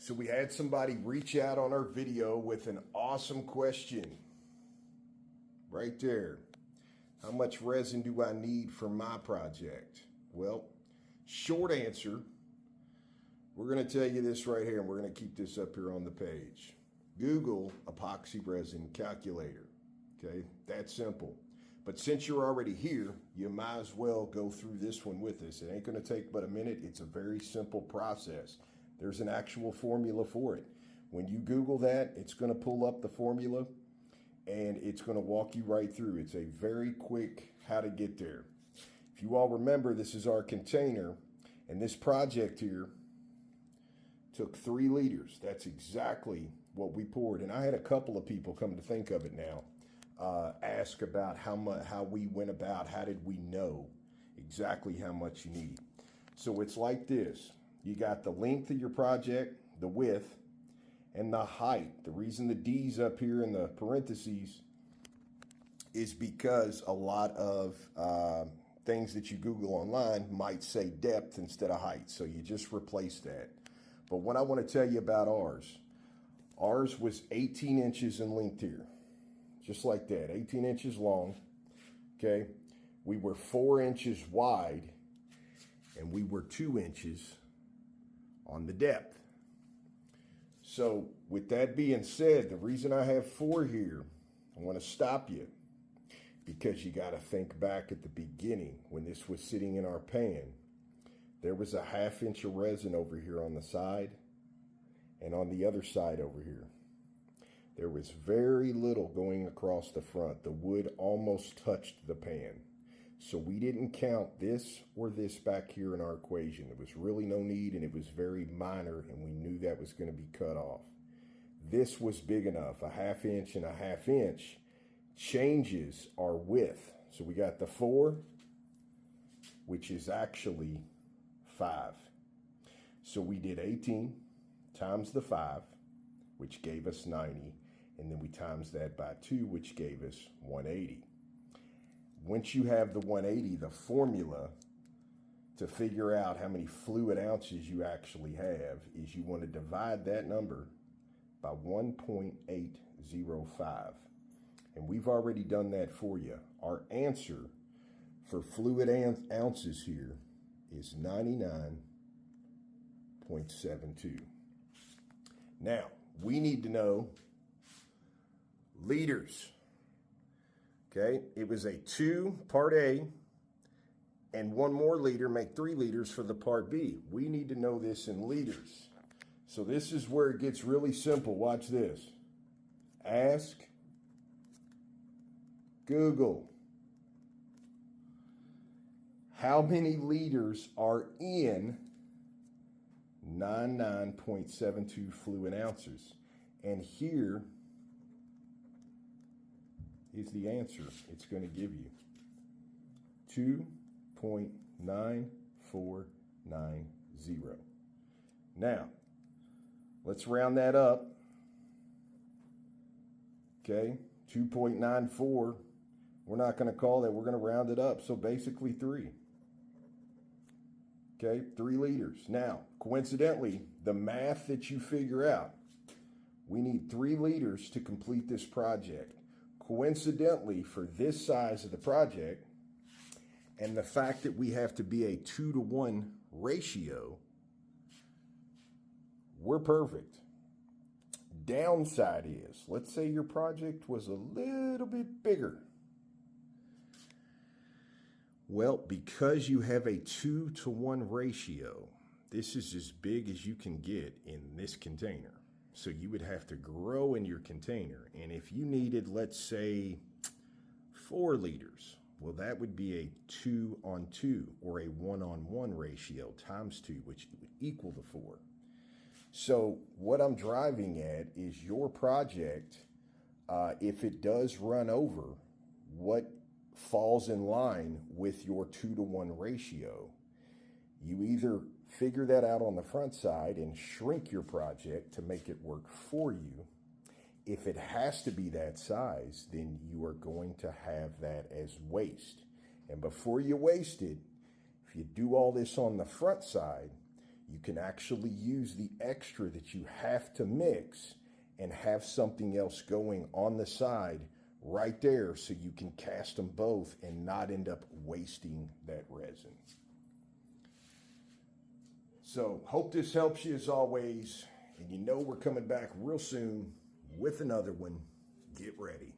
So we had somebody reach out on our video with an awesome question. Right there. How much resin do I need for my project? Well, short answer, we're going to tell you this right here, and we're going to keep this up here on the page. Google epoxy resin calculator. Okay, that's simple. But since you're already here, you might as well go through this one with us. It ain't going to take but a minute. It's a very simple process. There's an actual formula for it. When you Google that, it's going to pull up the formula and it's going to walk you right through. It's a very quick how to get there. If you all remember, this is our container, and this project here took 3 liters. That's exactly what we poured. And I had a couple of people, come to think of it now, ask about how we went about, how did we know exactly how much you need. So it's like this. You got the length of your project, the width, and the height. The reason the D's up here in the parentheses is because a lot of things that you Google online might say depth instead of height. So you just replace that. But what I want to tell you about ours was 18 inches in length here. Just like that, 18 inches long, okay? We were 4 inches wide, and we were 2 inches on the depth. So with that being said, the reason I have 4 here, I want to stop you because you got to think back at the beginning when this was sitting in our pan. There was a 1/2 inch of resin over here on the side and on the other side over here. There was very little going across the front. The wood almost touched the pan. So we didn't count this or this back here in our equation. There was really no need, and it was very minor, and we knew that was going to be cut off. This was big enough. A 1/2 inch and a 1/2 inch changes our width. So we got the 4, which is actually 5. So we did 18 times the 5, which gave us 90. And then we times that by 2, which gave us 180. Once you have the 180, the formula to figure out how many fluid ounces you actually have is you want to divide that number by 1.805. And we've already done that for you. Our answer for fluid ounces here is 99.72. Now, we need to know liters. Okay, it was a 2 part A and 1 more liter, make 3 liters for the part B. We need to know this in liters. So this is where it gets really simple. Watch this. Ask Google, how many liters are in 99.72 fluid ounces? And here is the answer it's going to give you. 2.9490. Now, let's round that up. Okay, 2.94. We're not going to call that. We're going to round it up. So basically 3. Okay, 3 liters. Now, coincidentally, the math that you figure out, we need 3 liters to complete this project. Coincidentally, for this size of the project, and the fact that we have to be a 2-to-1 ratio, we're perfect. Downside is, let's say your project was a little bit bigger. Well, because you have a 2-to-1 ratio, this is as big as you can get in this container. So you would have to grow in your container. And if you needed, let's say, 4 liters, well, that would be a 2-on-2 or a 1-on-1 ratio times 2, which would equal the 4. So what I'm driving at is your project, if it does run over, what falls in line with your 2-to-1 ratio, you either figure that out on the front side and shrink your project to make it work for you. If it has to be that size, then you are going to have that as waste. And before you waste it, if you do all this on the front side, you can actually use the extra that you have to mix and have something else going on the side right there so you can cast them both and not end up wasting that resin. So hope this helps you as always, and you know we're coming back real soon with another one. Get ready.